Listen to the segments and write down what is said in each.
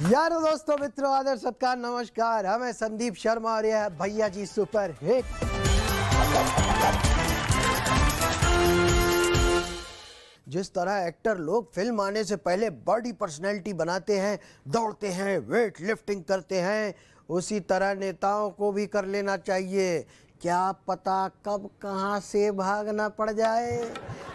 यारो दोस्तों मित्रों आदर सत्कार नमस्कार। हमें संदीप शर्मा और यह भैया जी सुपर हिट। जिस तरह एक्टर लोग फिल्म आने से पहले बॉडी पर्सनैलिटी बनाते हैं, दौड़ते हैं, वेट लिफ्टिंग करते हैं, उसी तरह नेताओं को भी कर लेना चाहिए। क्या पता कब कहां से भागना पड़ जाए।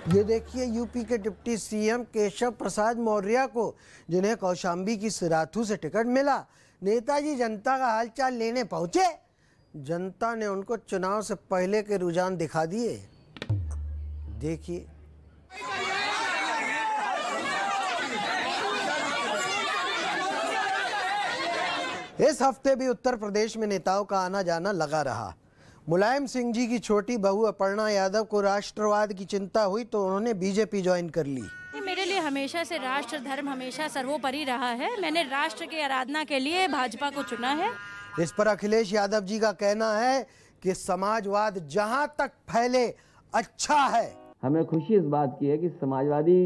ये देखिए यूपी के डिप्टी सीएम केशव प्रसाद मौर्य को, जिन्हें कौशाम्बी की सिराथू से टिकट मिला, नेताजी जनता का हालचाल लेने पहुंचे। जनता ने उनको चुनाव से पहले के रुझान दिखा दिए। देखिए इस हफ्ते भी उत्तर प्रदेश में नेताओं का आना जाना लगा रहा। मुलायम सिंह जी की छोटी बहू अपर्णा यादव को राष्ट्रवाद की चिंता हुई तो उन्होंने बीजेपी ज्वाइन कर ली। मेरे लिए हमेशा से राष्ट्र धर्म हमेशा सर्वोपरि रहा है। मैंने राष्ट्र की आराधना के लिए भाजपा को चुना है। इस पर अखिलेश यादव जी का कहना है कि समाजवाद जहां तक फैले अच्छा है। हमें खुशी इस बात की है कि समाजवादी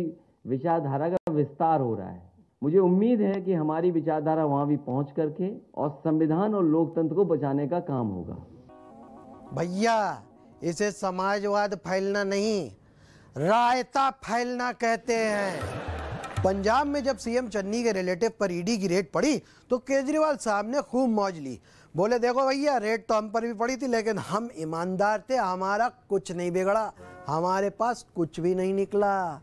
विचारधारा का विस्तार हो रहा है। मुझे उम्मीद है कि हमारी विचारधारा वहां भी पहुंच करके और संविधान और लोकतंत्र को बचाने का काम होगा। भैया इसे समाजवाद फैलना नहीं, रायता फैलना कहते हैं। पंजाब में जब सीएम चन्नी के रिलेटिव पर ईडी की रेड पड़ी तो केजरीवाल साहब ने खूब मौज ली। बोले देखो भैया रेड तो हम पर भी पड़ी थी लेकिन हम ईमानदार थे, हमारा कुछ नहीं बिगड़ा, हमारे पास कुछ भी नहीं निकला।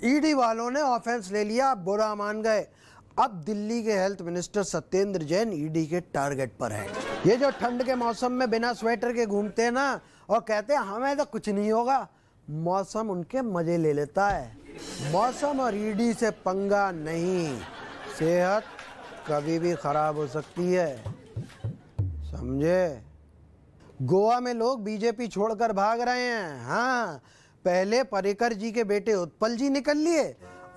ईडी वालों ने ऑफेंस ले लिया, बुरा मान गए। अब दिल्ली के health minister Satyendra Jain ED के टारगेट पर है। ये जो ठंड के मौसम में बिना स्वेटर के घूमते हैं ना और कहते हैं हमें तो कुछ नहीं होगा, मौसम उनके मजे ले लेता है। मौसम और ईडी से पंगा नहीं, सेहत कभी भी खराब हो सकती है, समझे। गोवा में लोग बीजेपी छोड़कर भाग रहे हैं। हाँ, पहले पर्रिकर जी के बेटे उत्पल जी निकल लिए,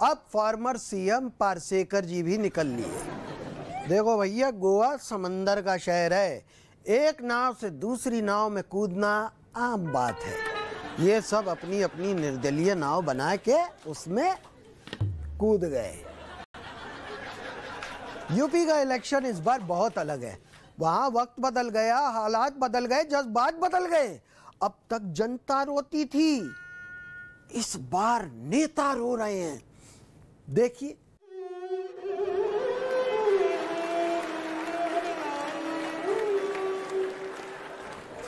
अब फॉर्मर सीएम पार्सेकर जी भी निकल लिए। देखो भैया गोवा समंदर का शहर है, एक नाव से दूसरी नाव में कूदना आम बात है। ये सब अपनी अपनी निर्दलीय नाव बना के उसमें कूद गए। यूपी का इलेक्शन इस बार बहुत अलग है। वहां वक्त बदल गया, हालात बदल गए, जज्बात बदल गए। अब तक जनता रोती थी, इस बार नेता रो रहे हैं। देखिए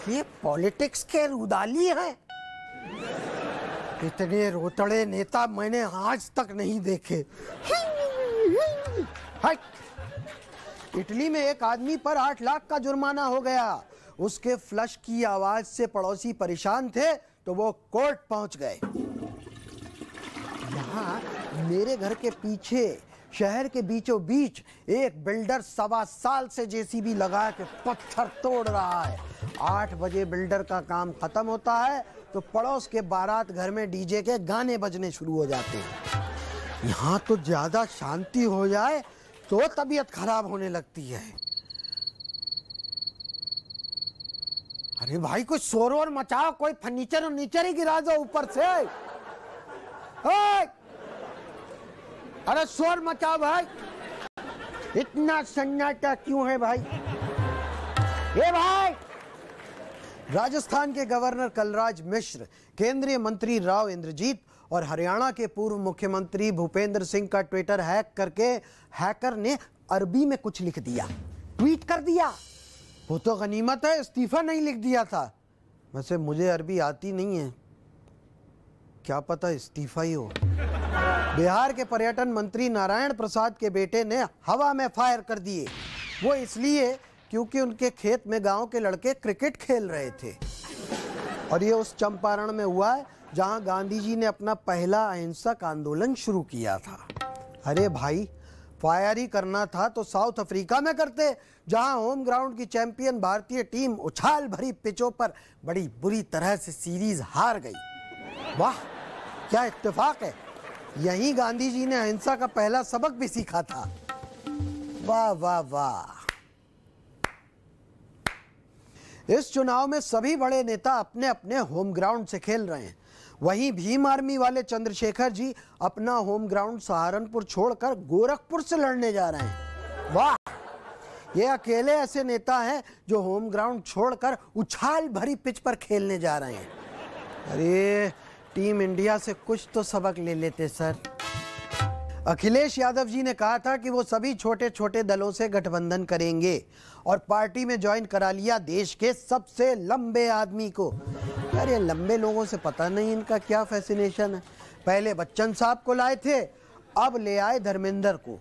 ये पॉलिटिक्स के रुदाली हैं। इतने रोतड़े नेता मैंने आज तक नहीं देखे। इटली में एक आदमी पर 8 लाख का जुर्माना हो गया। उसके फ्लश की आवाज से पड़ोसी परेशान थे तो वो कोर्ट पहुंच गए। यहाँ मेरे घर के पीछे शहर के बीचों बीच एक बिल्डर 1.25 साल से जेसीबी लगा के पत्थर तोड़ रहा है। 8 बजे बिल्डर का काम खत्म होता है तो पड़ोस के बारात घर में डीजे के गाने बजने शुरू हो जाते हैं। यहाँ तो ज्यादा शांति हो जाए तो तबीयत खराब होने लगती है। अरे भाई कोई शोर और मचाओ, कोई फर्नीचर ही गिरा दो ऊपर से। अरे शोर मचाओ भाई, इतना सन्नाटा क्यों है भाई? ये भाई राजस्थान के गवर्नर कलराज मिश्र, केंद्रीय मंत्री राव इंद्रजीत और हरियाणा के पूर्व मुख्यमंत्री भूपेंद्र सिंह का ट्विटर हैक करके हैकर ने अरबी में कुछ लिख दिया, ट्वीट कर दिया। वो तो गनीमत है इस्तीफा नहीं लिख दिया था। वैसे मुझे अरबी आती नहीं है, क्या पता इस्तीफा ही हो। बिहार के पर्यटन मंत्री नारायण प्रसाद के बेटे ने हवा में फायर कर दिए। वो इसलिए क्योंकि उनके खेत में गांव के लड़के क्रिकेट खेल रहे थे। और ये उस चंपारण में हुआ है जहां गांधी जी ने अपना पहला अहिंसक आंदोलन शुरू किया था। अरे भाई फायर ही करना था तो साउथ अफ्रीका में करते, जहां होम ग्राउंड की चैंपियन भारतीय टीम उछाल भरी पिचों पर बड़ी बुरी तरह से सीरीज हार गई। वाह क्या इत्तेफाक है, यहीं गांधी जी ने अहिंसा का पहला सबक भी सीखा था। वाह वाह वाह। इस चुनाव में सभी बड़े नेता अपने अपने होम ग्राउंड से खेल रहे हैं। वहीं भीम आर्मी वाले चंद्रशेखर जी अपना होम ग्राउंड सहारनपुर छोड़कर गोरखपुर से लड़ने जा रहे हैं। वाह, ये अकेले ऐसे नेता हैं जो होम ग्राउंड छोड़कर उछाल भरी पिच पर खेलने जा रहे हैं। अरे टीम इंडिया से कुछ तो सबक ले लेते सर। अखिलेश यादव जी ने कहा था कि वो सभी छोटे छोटे दलों से गठबंधन करेंगे और पार्टी में ज्वाइन करा लिया देश के सबसे लंबे आदमी को। यार ये लंबे लोगों से पता नहीं इनका क्या फैसिनेशन है। पहले बच्चन साहब को लाए थे, अब ले आए धर्मेंद्र को।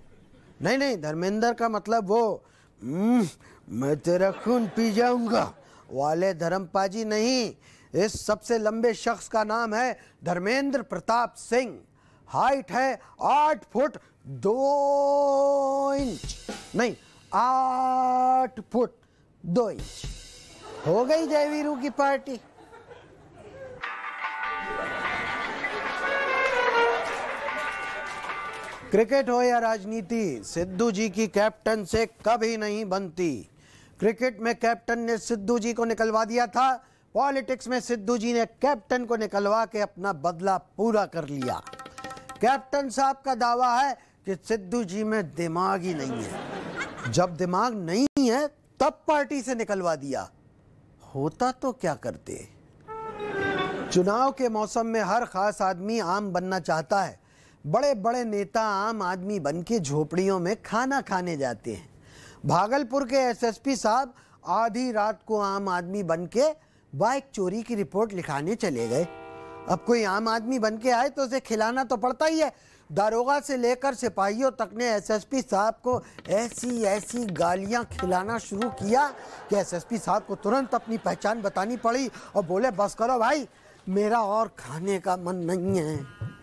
नहीं, धर्मेंद्र का मतलब वो मैं तेरा खून पी जाऊंगा वाले धर्मपाजी नहीं। इस सबसे लंबे शख्स का नाम है धर्मेंद्र प्रताप सिंह। हाइट है 8 फुट 2 इंच, नहीं 8 फुट 2 इंच। हो गई जयवीरू की पार्टी। क्रिकेट हो या राजनीति, सिद्धू जी की कैप्टन से कभी नहीं बनती। क्रिकेट में कैप्टन ने सिद्धू जी को निकलवा दिया था, पॉलिटिक्स में सिद्धू जी ने कैप्टन को निकलवा के अपना बदला पूरा कर लिया। कैप्टन साहब का दावा है कि सिद्धू जी में दिमाग ही नहीं है। जब दिमाग नहीं है तब पार्टी से निकलवा दिया, होता तो क्या करते। चुनाव के मौसम में हर खास आदमी आम बनना चाहता है। बड़े बड़े नेता आम आदमी बन के झोपड़ियों में खाना खाने जाते हैं। भागलपुर के एसएसपी साहब आधी रात को आम आदमी बन के बाइक चोरी की रिपोर्ट लिखाने चले गए। अब कोई आम आदमी बन के आए तो उसे खिलाना तो पड़ता ही है। दारोगा से लेकर सिपाहियों तक ने एसएसपी साहब को ऐसी ऐसी गालियां खिलाना शुरू किया कि एसएसपी साहब को तुरंत अपनी पहचान बतानी पड़ी और बोले बस करो भाई, मेरा और खाने का मन नहीं है।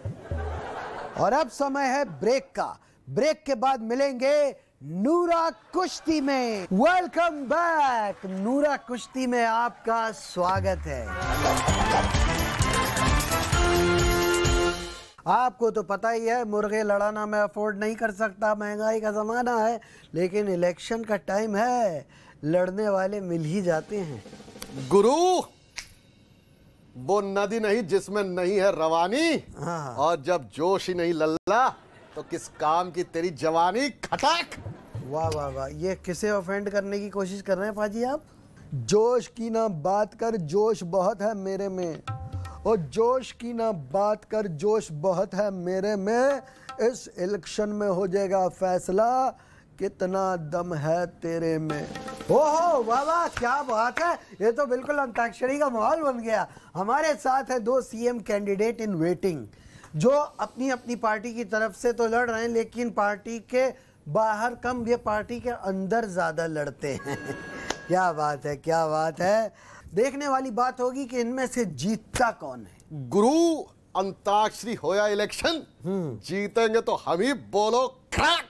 और अब समय है ब्रेक का। ब्रेक के बाद मिलेंगे नूरा कुश्ती में। Welcome back. नूरा कुश्ती में आपका स्वागत है। आपको तो पता ही है मुर्गे लड़ाना मैं अफोर्ड नहीं कर सकता, महंगाई का ज़माना है, लेकिन इलेक्शन का टाइम है, लड़ने वाले मिल ही जाते हैं। गुरु, वो नदी नहीं जिसमें नहीं है रवानी। हाँ। और जब जोश ही नहीं लल्ला तो किस काम की तेरी जवानी खटाक। वाह वाह वाह, ये किसे ऑफेंड करने की कोशिश कर रहे हैं पाजी आप? जोश की ना बात कर, जोश बहुत है मेरे में। और जोश की ना बात कर, जोश बहुत है मेरे में। इस इलेक्शन में हो जाएगा फैसला कितना दम है तेरे में। ओहो वाह वाह, क्या बात है, ये तो बिल्कुल अंताक्षरी का माहौल बन गया। हमारे साथ है 2 सीएम कैंडिडेट इन वेटिंग जो अपनी अपनी पार्टी की तरफ से तो लड़ रहे हैं, लेकिन पार्टी के बाहर कम, ये पार्टी के अंदर ज्यादा लड़ते हैं। क्या बात है, क्या बात है। देखने वाली बात होगी कि इनमें से जीतता कौन है। गुरु, अंताक्षरी हो या इलेक्शन, जीतेंगे तो हम ही। बोलो क्रैक।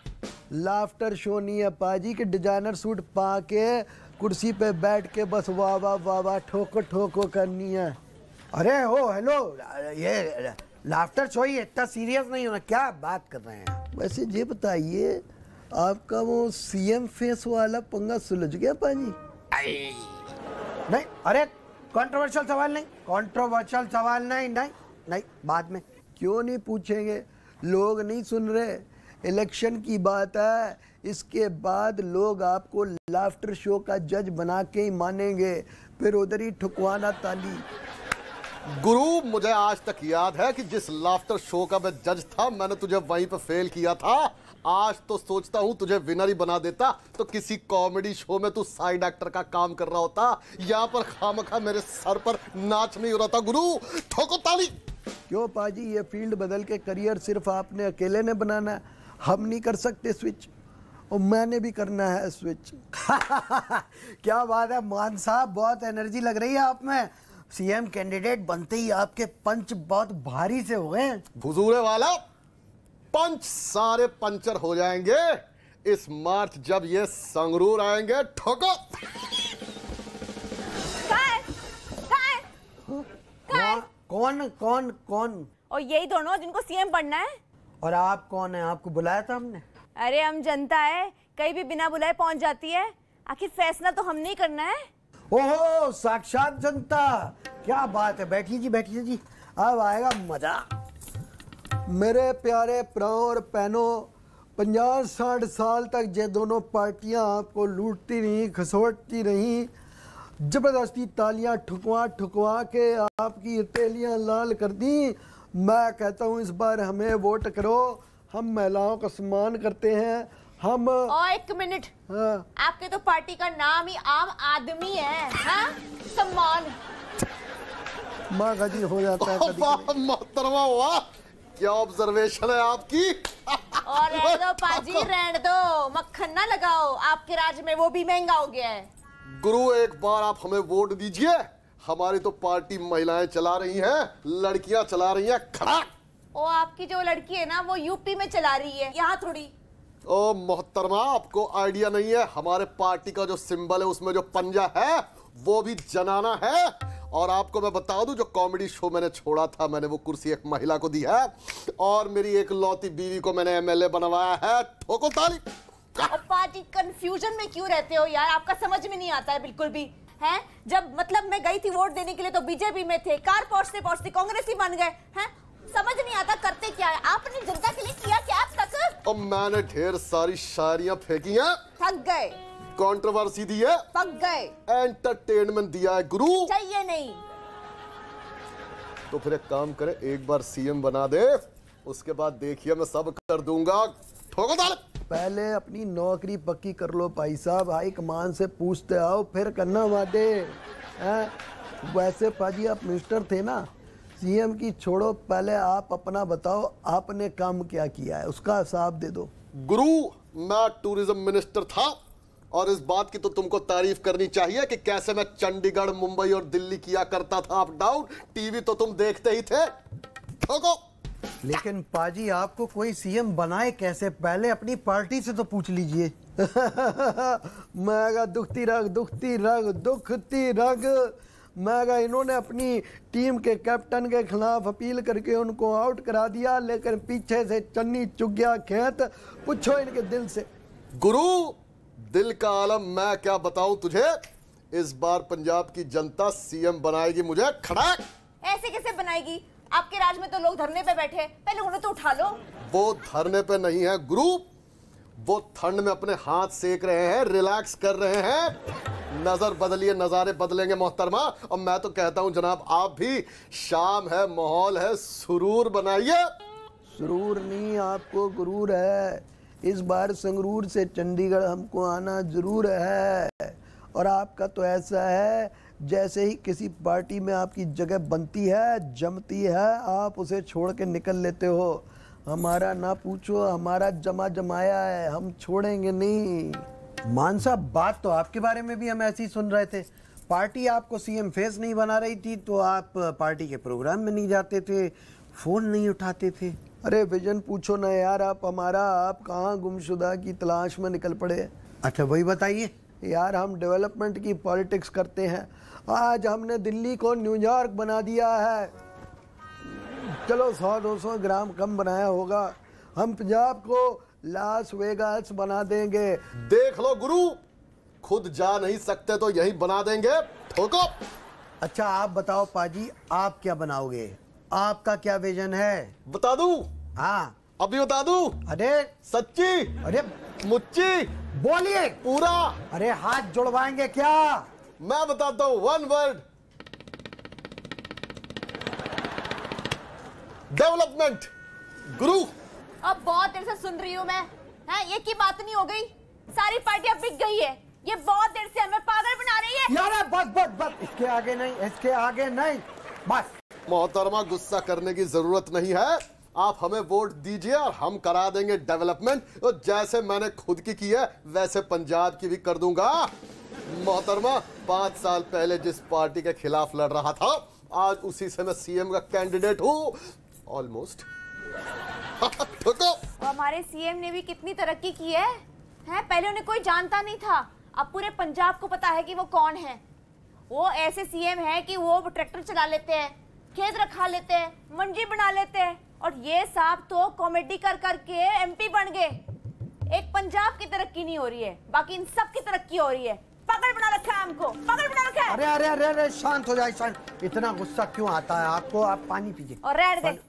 लाफ्टर शो नहीं है पाजी के डिजाइनर सूट पा के कुर्सी पे बैठ के बस वाह वाह वाह वाह ठोको ठोको करनी है। अरे हो हेलो, ये लाफ्टर शो ही, इतना सीरियस नहीं होना, क्या बात कर रहे हैं। वैसे ये बताइए आपका वो सीएम फेस वाला पंगा सुलझ गया पाजी? नहीं, अरे कंट्रोवर्शियल सवाल नहीं, कंट्रोवर्शियल सवाल नहीं, नहीं नहीं, बाद में। क्यों नहीं पूछेंगे, लोग नहीं सुन रहे। इलेक्शन की बात है, इसके बाद लोग आपको लाफ्टर शो का जज बना के ही मानेंगे, फिर उधर ही ठुकवाना ताली। गुरु, मुझे आज तक याद है कि जिस लाफ्टर शो का मैं जज था, मैंने तुझे वहीं पे फेल किया था। आज तो सोचता हूँ तुझे विनर ही बना देता तो किसी कॉमेडी शो में तू साइड एक्टर का काम कर रहा होता। यहाँ पर खामखा मेरे सर पर नाच नहीं हो रहा था। गुरु, ठोको ताली। क्यों पाजी, ये फील्ड बदल के करियर सिर्फ आपने अकेले ने बनाना है, हम नहीं कर सकते स्विच, और मैंने भी करना है स्विच। क्या बात है मान साहब, बहुत एनर्जी लग रही है आप में। सीएम कैंडिडेट बनते ही आपके पंच बहुत भारी से हो गए। भुजूरे वाला, पंच सारे पंचर हो जाएंगे इस मार्च जब ये संगरूर आएंगे। ठोको। कौन कौन कौन? और यही दोनों जिनको सीएम बनना है। और आप कौन है, आपको बुलाया था हमने? अरे हम जनता है, कहीं भी बिना बुलाए पहुंच जाती है, आखिर फैसला तो हमने ही करना है। ओहो, साक्षात जनता, क्या बात है। बैठिए जी, बैठिए जी, अब आएगा मजा। मेरे प्यारे प्राणों और बहनों, 50-60 साल तक ये दोनों पार्टियां आपको लूटती रही, खसोटती रही, जबरदस्ती तालियां ठुकवा ठुकवा के आपकी हथेलियां लाल कर दी। मैं कहता हूं इस बार हमें वोट करो, हम महिलाओं का सम्मान करते हैं। हम और एक मिनट, हाँ। आपके तो पार्टी का नाम ही आम आदमी है, हाँ? सम्मान माँ गजी हो जाता है कभी। वाह मोहतरमा, वाह क्या ऑब्जर्वेशन है आपकी। और रहने दो पाजी, रहने दो, मक्खन ना लगाओ, आपके राज्य में वो भी महंगा हो गया है। गुरु एक बार आप हमें वोट दीजिए, हमारी तो पार्टी महिलाएं चला रही हैं, लड़कियां चला रही हैं। खड़ा ओ आपकी जो लड़की है ना वो यूपी में चला रही है, यहाँ थोड़ी। ओ मोहतरमा, आपको आइडिया नहीं है, हमारे पार्टी का जो सिंबल है उसमें जो पंजा है वो भी जनाना है। और आपको मैं बता दूं, जो कॉमेडी शो मैंने छोड़ा था, मैंने वो कुर्सी एक महिला को दी है और मेरी एक लौती बीवी को मैंने एमएलए बनवाया है। ठोको ताली। और पार्टी कंफ्यूजन में क्यों रहते हो यार, आपका समझ में नहीं आता है बिल्कुल भी, हैं? जब मतलब मैं गई थी वोट देने के लिए तो बीजेपी में थे, कार पहुंचते पहुंचते कांग्रेस ही बन गए, हैं? समझ नहीं आता करते क्या है। आपने जनता के लिए किया क्या अब तक? और मैंने ढेर सारी शायरियां फेंकी हैं, थक गए, कंट्रोवर्सी दी है, पक गए, एंटरटेनमेंट दिया है। गुरु चाहिए नहीं तो फिर एक काम करे, एक बार सीएम बना दे, उसके बाद देखिए मैं सब कर दूंगा। ठोको ताली। पहले अपनी नौकरी पक्की कर लो भाई साहब, हाई कमान से पूछते आओ फिर करना वादे। वैसे पाजी आप मिनिस्टर थे ना, सीएम की छोड़ो, पहले आप अपना बताओ, आपने काम क्या किया है उसका हिसाब दे दो। गुरु मैं टूरिज्म मिनिस्टर था और इस बात की तो तुमको तारीफ करनी चाहिए कि कैसे मैं चंडीगढ़, मुंबई और दिल्ली किया करता था अप डाउन। टीवी तो तुम देखते ही थे। ठोको। लेकिन पाजी आपको कोई सीएम बनाए कैसे, पहले अपनी पार्टी से तो पूछ लीजिए। मैं दुखती रग दुखती रग दुखती रग। मैं इन्होंने अपनी टीम के कैप्टन के खिलाफ अपील करके उनको आउट करा दिया, लेकिन पीछे से चन्नी चुग गया खेत। पूछो इनके दिल से। गुरु दिल का आलम मैं क्या बताऊं तुझे, इस बार पंजाब की जनता सीएम बनाएगी मुझे। खड़ा। ऐसे कैसे बनाएगी, आपके राज में तो लोग धरने पे बैठे, पहले उन्हें तो उठा लो। वो धरने पे नहीं है गुरु, वो ठंड में अपने हाथ सेक रहे हैं, रिलैक्स कर रहे हैं। नजर बदलिए, नजारे बदलेंगे मोहतरमा। और मैं तो कहता हूं जनाब आप भी, शाम है, माहौल है, सुरूर बनाइए। सुरूर नहीं, आपको गुरूर है। इस बार संगरूर से चंडीगढ़ हमको आना जरूर है। और आपका तो ऐसा है जैसे ही किसी पार्टी में आपकी जगह बनती है, जमती है, आप उसे छोड़ के निकल लेते हो। हमारा ना पूछो, हमारा जमा जमाया है, हम छोड़ेंगे नहीं। मान साहब, बात तो आपके बारे में भी हम ऐसी सुन रहे थे। पार्टी आपको सीएम फेस नहीं बना रही थी तो आप पार्टी के प्रोग्राम में नहीं जाते थे, फोन नहीं उठाते थे। अरे विजन पूछो ना यार आप हमारा, आप कहाँ गुमशुदा की तलाश में निकल पड़े। अच्छा वही बताइए यार, हम डेवलपमेंट की पॉलिटिक्स करते हैं। आज हमने दिल्ली को न्यूयॉर्क बना दिया है, चलो 100-200 ग्राम कम बनाया होगा। हम पंजाब को लास वेगास बना देंगे। देख लो गुरु, खुद जा नहीं सकते तो यही बना देंगे। ठोको। अच्छा आप बताओ पाजी, आप क्या बनाओगे, आपका क्या विजन है? बता दूं? हाँ अभी बता दूं? अरे सच्ची, अरे मुच्ची, बोलिए पूरा। अरे हाथ जुड़वाएंगे क्या? मैं बताता हूं, वन वर्ड, डेवलपमेंट। गुरु अब बहुत देर से सुन रही हूँ मैं, हैं? ये की बात नहीं हो गई, सारी पार्टी अब बिक गई है। ये बहुत देर से हमें पागल बना रही है। यार बस बस बस, इसके आगे नहीं, इसके आगे नहीं, बस। मोहतरमा गुस्सा करने की जरूरत नहीं है, आप हमें वोट दीजिए और हम करा देंगे डेवलपमेंट। और जैसे मैंने खुद की है वैसे पंजाब की भी कर दूंगा। मोहतरमा 5 साल पहले जिस पार्टी के खिलाफ लड़ रहा था, आज उसी से मैं सीएम का कैंडिडेट हूँ ऑलमोस्ट। हमारे सीएम ने भी कितनी तरक्की की है, हैं? पहले उन्हें कोई जानता नहीं था, अब पूरे पंजाब को पता है कि वो कौन है। वो ऐसे सीएम है कि वो ट्रैक्टर चला लेते हैं, खेत रखा लेते हैं, मंडी बना लेते हैं, और ये साहब तो कॉमेडी कर करके एमपी बन गए। एक पंजाब की तरक्की नहीं हो रही है, बाकी इन सब की तरक्की हो रही है। पागल बना रखा है हमको, पागल बना रखा है। अरे अरे अरे अरे शांत हो जाए, शांत। इतना गुस्सा क्यों आता है आपको? आप पानी पीजिए और रहने दे।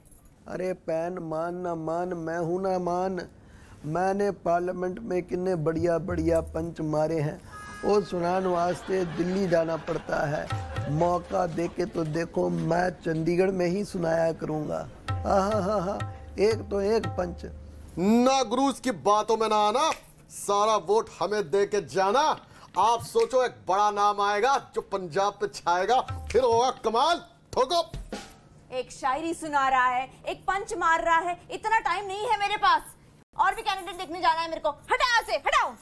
अरे पैन मान ना मान, मैं हूं ना मान। मैंने पार्लियामेंट में कितने बढ़िया बढ़िया पंच मारे हैं, वो सुनाने वास्ते दिल्ली जाना पड़ता है। मौका देके तो देखो, मैं चंडीगढ़ में ही सुनाया करूँगा। हाँ, एक तो एक पंच। ना गुरु की बातों में ना आना, सारा वोट हमें दे के जाना। आप सोचो एक बड़ा नाम आएगा जो पंजाब पे छाएगा, फिर होगा कमाल। ठोको। एक शायरी सुना रहा है, एक पंच मार रहा है, इतना टाइम नहीं है मेरे पास। और भी कैंडिडेट देखने जाना है मेरे को। हटाओ से, हटाओ।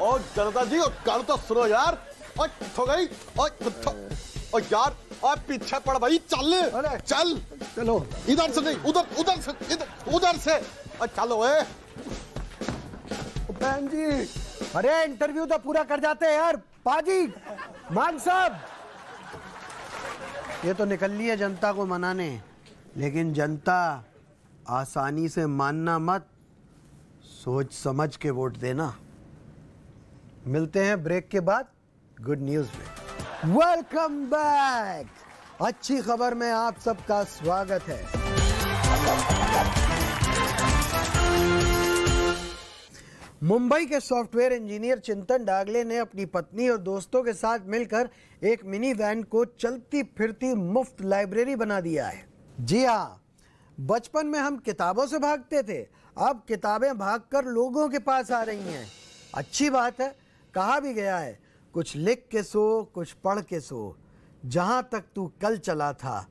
और जनता जी, और गल तो सुनो यार। और हो गई और यार, और पीछे पड़ भाई। चल चल, चलो इधर से नहीं, उधर से, उधर से। और चलो बहन जी, अरे इंटरव्यू तो पूरा कर जाते हैं यार। पाजी, मान साहब, ये तो निकल ली है जनता को मनाने, लेकिन जनता आसानी से मानना मत, सोच समझ के वोट देना। मिलते हैं ब्रेक के बाद गुड न्यूज में। Welcome back. अच्छी खबर में आप सबका स्वागत है। मुंबई के सॉफ्टवेयर इंजीनियर चिंतन डागले ने अपनी पत्नी और दोस्तों के साथ मिलकर एक मिनी वैन को चलती फिरती मुफ्त लाइब्रेरी बना दिया है। जी हाँ, बचपन में हम किताबों से भागते थे, अब किताबें भागकर लोगों के पास आ रही हैं। अच्छी बात है। कहा भी गया है, कुछ लिख के सो, कुछ पढ़ के सो, जहां तक तू कल चला था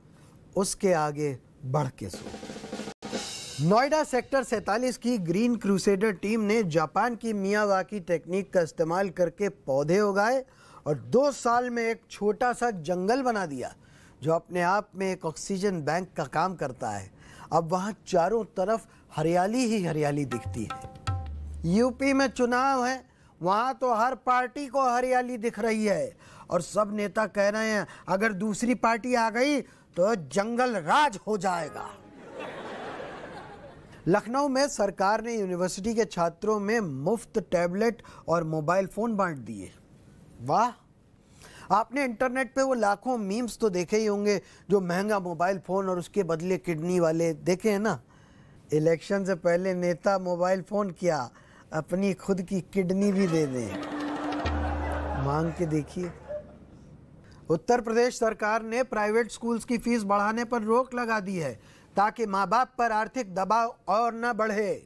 उसके आगे बढ़ के सो। नोएडा सेक्टर 47 की ग्रीन क्रूसेडर टीम ने जापान की मियावाकी टेक्निक का इस्तेमाल करके पौधे उगाए और 2 साल में एक छोटा सा जंगल बना दिया, जो अपने आप में एक ऑक्सीजन बैंक का काम करता है। अब वहाँ चारों तरफ हरियाली ही हरियाली दिखती है। यूपी में चुनाव है, वहाँ तो हर पार्टी को हरियाली दिख रही है और सब नेता कह रहे हैं अगर दूसरी पार्टी आ गई तो जंगल राज हो जाएगा। लखनऊ में सरकार ने यूनिवर्सिटी के छात्रों में मुफ्त टैबलेट और मोबाइल फ़ोन बांट दिए। वाह! आपने इंटरनेट पे वो लाखों मीम्स तो देखे ही होंगे जो महंगा मोबाइल फ़ोन और उसके बदले किडनी वाले देखे हैं ना। इलेक्शन से पहले नेता मोबाइल फ़ोन क्या, अपनी खुद की किडनी भी दे दें। मांग के देखिए। उत्तर प्रदेश सरकार ने प्राइवेट स्कूल्स की फीस बढ़ाने पर रोक लगा दी है ताकि माँ बाप पर आर्थिक दबाव और न बढ़े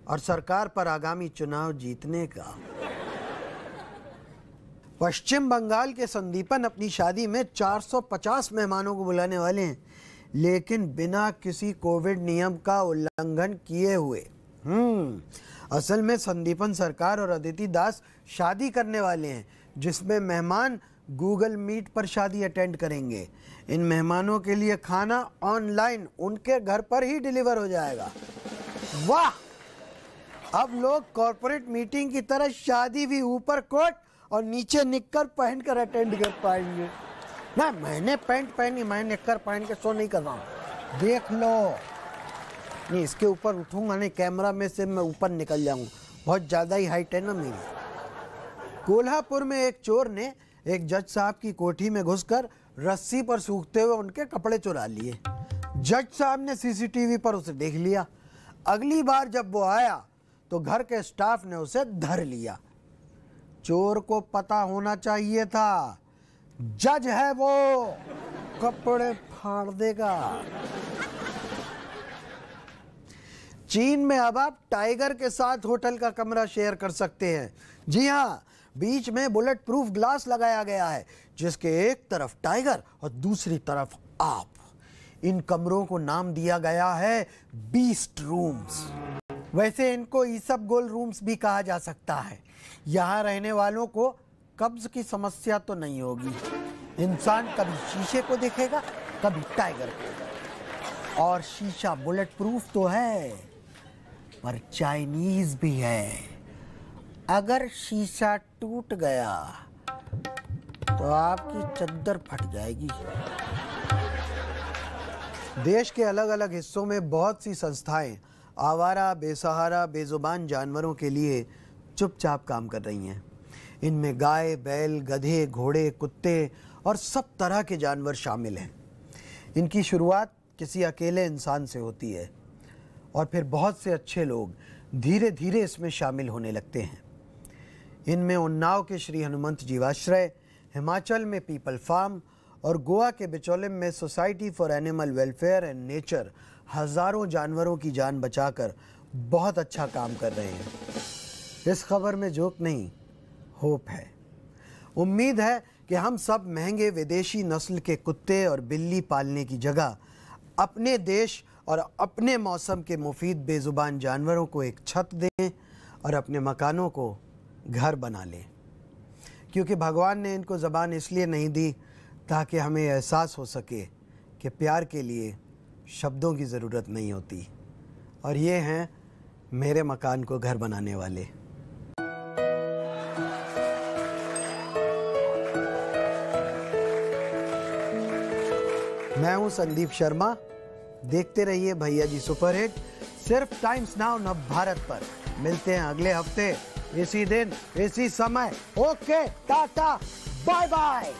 और सरकार पर आगामी चुनाव जीतने का। पश्चिम बंगाल के संदीपन अपनी शादी में 450 मेहमानों को बुलाने वाले हैं, लेकिन बिना किसी कोविड नियम का उल्लंघन किए हुए। असल में संदीपन सरकार और अदिति दास शादी करने वाले हैं, जिसमें मेहमान गूगल मीट पर शादी अटेंड करेंगे। इन मेहमानों के लिए खाना ऑनलाइन उनके घर पर ही डिलीवर हो जाएगा। वाह! अब लोग कॉर्पोरेट मीटिंग की तरह शादी भी ऊपर कोट और नीचे निक्कर पहनकर अटेंड कर पाएंगे। ना मैंने पैंट पहनी, मैं निक्कर पहन के शो नहीं कर रहा हूँ। देख लो, नहीं इसके ऊपर उठूंगा नहीं, कैमरा में से मैं ऊपर निकल जाऊंगा, बहुत ज़्यादा ही हाइट है ना मेरी। कोल्हापुर में एक चोर ने एक जज साहब की कोठी में घुसकर रस्सी पर सूखते हुए उनके कपड़े चुरा लिए। जज साहब ने सीसीटीवी पर उसे देख लिया। अगली बार जब वो आया तो घर के स्टाफ ने उसे धर लिया। चोर को पता होना चाहिए था, जज है वो, कपड़े फाड़ देगा। चीन में अब आप टाइगर के साथ होटल का कमरा शेयर कर सकते हैं। जी हाँ, बीच में बुलेट प्रूफ ग्लास लगाया गया है, जिसके एक तरफ टाइगर और दूसरी तरफ आप। इन कमरों को नाम दिया गया है बीस्ट रूम्स। वैसे इनको ईसबगोल रूम्स भी कहा जा सकता है। यहाँ रहने वालों को कब्ज की समस्या तो नहीं होगी। इंसान कभी शीशे को देखेगा, कभी टाइगर को। और शीशा बुलेट प्रूफ तो है, पर चाइनीज भी है। अगर शीशा टूट गया तो आपकी चद्दर फट जाएगी। देश के अलग अलग हिस्सों में बहुत सी संस्थाएं आवारा, बेसहारा, बेजुबान जानवरों के लिए चुपचाप काम कर रही हैं। इनमें गाय, बैल, गधे, घोड़े, कुत्ते और सब तरह के जानवर शामिल हैं। इनकी शुरुआत किसी अकेले इंसान से होती है और फिर बहुत से अच्छे लोग धीरे धीरे इसमें शामिल होने लगते हैं। इनमें उन्नाव के श्री हनुमंत जीवाश्रय, हिमाचल में पीपल फार्म और गोवा के बिचौलिम में society for animal welfare and nature हजारों जानवरों की जान बचाकर बहुत अच्छा काम कर रहे हैं। इस खबर में जोक नहीं, होप है। उम्मीद है कि हम सब महंगे विदेशी नस्ल के कुत्ते और बिल्ली पालने की जगह अपने देश और अपने मौसम के मुफीद बेजुबान जानवरों को एक छत दें और अपने मकानों को घर बना लें, क्योंकि भगवान ने इनको ज़बान इसलिए नहीं दी ताकि हमें एहसास हो सके कि प्यार के लिए शब्दों की ज़रूरत नहीं होती। और ये हैं मेरे मकान को घर बनाने वाले। मैं हूं संदीप शर्मा। देखते रहिए भैया जी सुपरहिट, सिर्फ टाइम्स नाउ नव भारत पर। मिलते हैं अगले हफ्ते इसी दिन इसी समय। Okay, tata, bye bye.